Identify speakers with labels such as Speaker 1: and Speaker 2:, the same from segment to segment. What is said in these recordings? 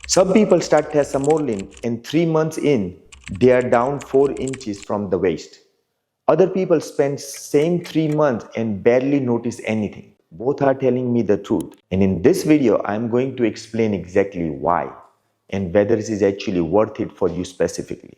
Speaker 1: Some people start Tesamorelin and 3 months in, they are down 4 inches from the waist. Other people spend same 3 months and barely notice anything. Both are telling me the truth. And in this video, I'm going to explain exactly why and whether it is actually worth it for you specifically.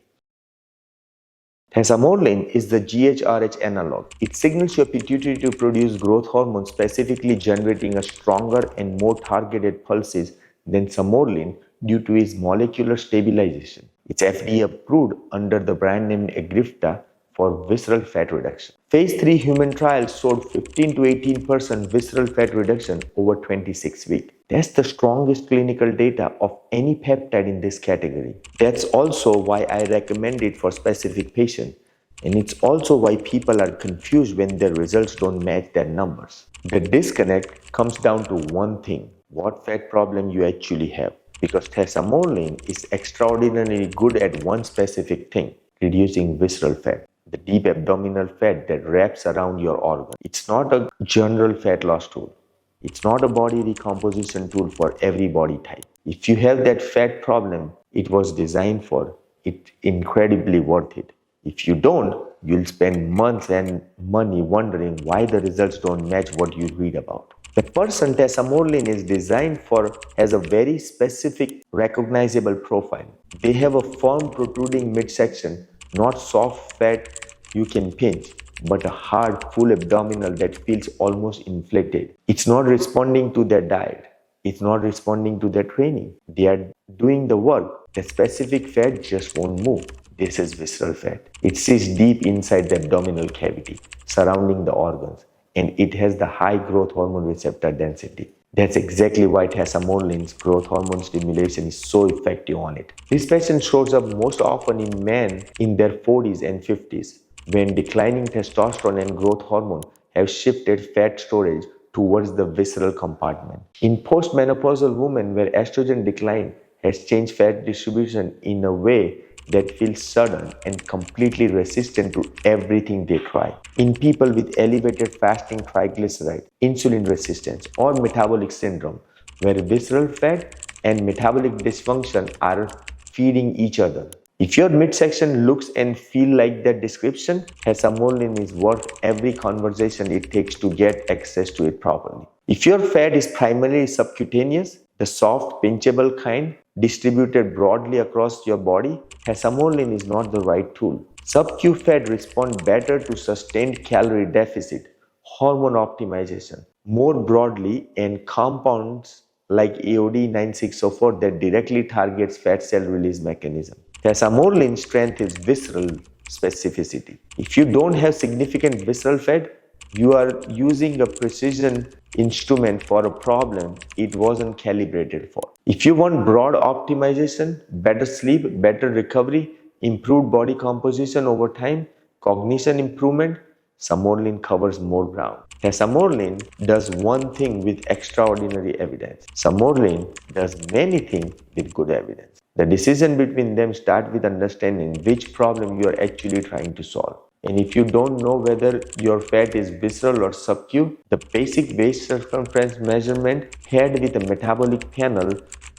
Speaker 1: Tesamorelin is the GHRH analog. It signals your pituitary to produce growth hormone, specifically generating a stronger and more targeted pulses than Sermorelin due to its molecular stabilization. It's FDA-approved under the brand name Egrifta for visceral fat reduction. Phase 3 human trials showed 15 to 18% visceral fat reduction over 26 weeks. That's the strongest clinical data of any peptide in this category. That's also why I recommend it for specific patients. And it's also why people are confused when their results don't match their numbers. The disconnect comes down to one thing: what fat problem you actually have. Because Tesamorelin is extraordinarily good at one specific thing: reducing visceral fat, the deep abdominal fat that wraps around your organ. It's not a general fat loss tool. It's not a body recomposition tool for every body type. If you have that fat problem it was designed for, it's incredibly worth it. If you don't, you'll spend months and money wondering why the results don't match what you read about. The person Tesamorelin is designed for has a very specific recognizable profile. They have a firm protruding midsection, not soft fat you can pinch, but a hard, full abdominal that feels almost inflated. It's not responding to their diet. It's not responding to their training. They are doing the work. The specific fat just won't move. This is visceral fat. It sits deep inside the abdominal cavity, surrounding the organs, and it has the high growth hormone receptor density. That's exactly why Tesamorelin's growth hormone stimulation is so effective on it. This patient shows up most often in men in their 40s and 50s, when declining testosterone and growth hormone have shifted fat storage towards the visceral compartment. In postmenopausal women where estrogen decline has changed fat distribution in a way that feels sudden and completely resistant to everything they try. In people with elevated fasting triglyceride, insulin resistance, or metabolic syndrome, where visceral fat and metabolic dysfunction are feeding each other. If your midsection looks and feels like that description, Tesamorelin is worth every conversation it takes to get access to it properly. If your fat is primarily subcutaneous, the soft, pinchable kind, distributed broadly across your body, Tesamorelin is not the right tool. Sub-Q fat respond better to sustained calorie deficit, hormone optimization, more broadly, and compounds like AOD 9604 that directly targets fat cell release mechanism. Tesamorelin's strength is visceral specificity. If you don't have significant visceral fat, you are using a precision instrument for a problem it wasn't calibrated for. If you want broad optimization, better sleep, better recovery, improved body composition over time, cognition improvement, Sermorelin covers more ground. Tesamorelin does one thing with extraordinary evidence. Sermorelin does many things with good evidence. The decision between them starts with understanding which problem you are actually trying to solve. And if you don't know whether your fat is visceral or sub-Q, the basic waist circumference measurement paired with a metabolic panel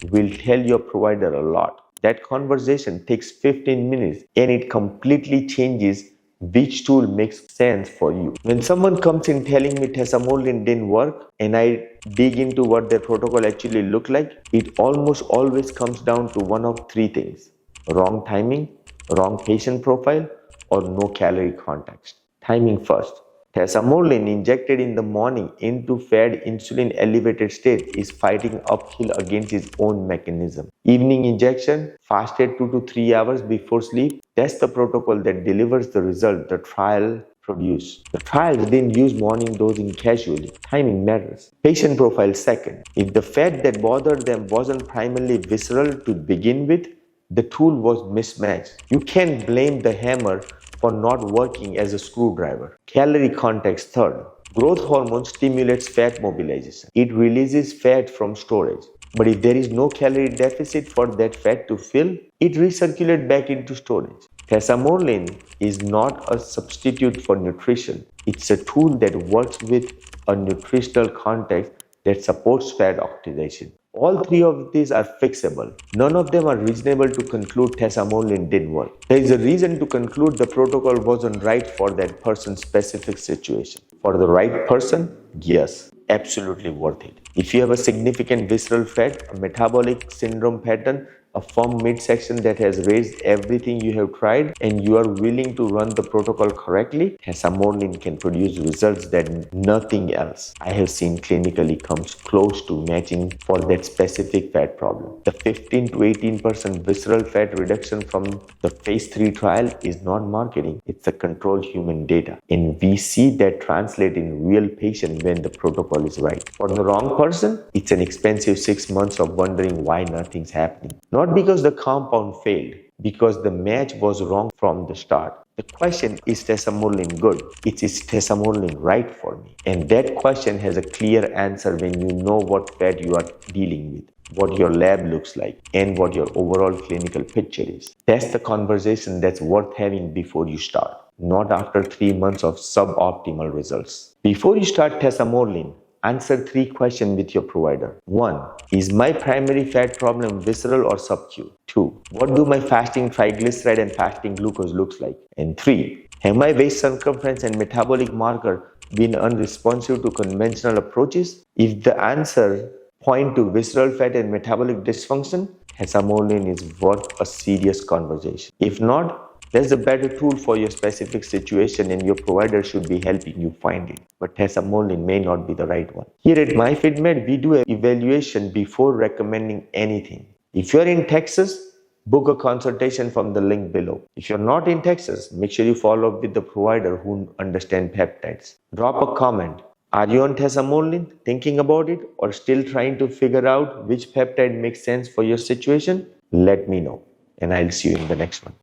Speaker 1: will tell your provider a lot. That conversation takes 15 minutes and it completely changes which tool makes sense for you. When someone comes in telling me Tesamorelin didn't work and I dig into what their protocol actually looked like, it almost always comes down to one of three things: wrong timing, wrong patient profile, or no calorie context. Timing first. Tesamorelin injected in the morning into fed insulin elevated state is fighting uphill against its own mechanism. Evening injection, fasted 2 to 3 hours before sleep, that's the protocol that delivers the result the trial produced. The trials didn't use morning dosing casually. Timing matters. Patient profile second. If the fat that bothered them wasn't primarily visceral to begin with, the tool was mismatched. You can't blame the hammer for not working as a screwdriver. Calorie context third. Growth hormone stimulates fat mobilization. It releases fat from storage. But if there is no calorie deficit for that fat to fill, it recirculates back into storage. Tesamorelin is not a substitute for nutrition. It's a tool that works with a nutritional context that supports fat oxidation. All three of these are fixable. None of them are reasonable to conclude Tesamorelin didn't work. There is a reason to conclude the protocol wasn't right for that person's specific situation. For the right person, yes, absolutely worth it. If you have a significant visceral fat, a metabolic syndrome pattern, a firm midsection that has raised everything you have tried, and you are willing to run the protocol correctly, Tesamorelin can produce results that nothing else I have seen clinically comes close to matching for that specific fat problem. The 15 to 18% visceral fat reduction from the phase 3 trial is not marketing, it's a controlled human data. And we see that translate in real patients when the protocol is right. For the wrong person, it's an expensive 6 months of wondering why nothing's happening. Not because the compound failed, because the match was wrong from the start. The question, is Tesamorelin good? Is Tesamorelin right for me? And that question has a clear answer when you know what fat you are dealing with, what your lab looks like, and what your overall clinical picture is. That's the conversation that's worth having before you start, not after 3 months of suboptimal results. Before you start Tesamorelin, answer 3 questions with your provider. 1. Is my primary fat problem visceral or subcu? 2. What do my fasting triglyceride and fasting glucose looks like? And 3. Have my waist circumference and metabolic marker been unresponsive to conventional approaches? If the answer point to visceral fat and metabolic dysfunction, Tesamorelin is worth a serious conversation. If not, there's a better tool for your specific situation and your provider should be helping you find it. But Tesamorelin may not be the right one. Here at MyFitMed, we do an evaluation before recommending anything. If you're in Texas, book a consultation from the link below. If you're not in Texas, make sure you follow up with the provider who understands peptides. Drop a comment. Are you on Tesamorelin, thinking about it, or still trying to figure out which peptide makes sense for your situation? Let me know, and I'll see you in the next one.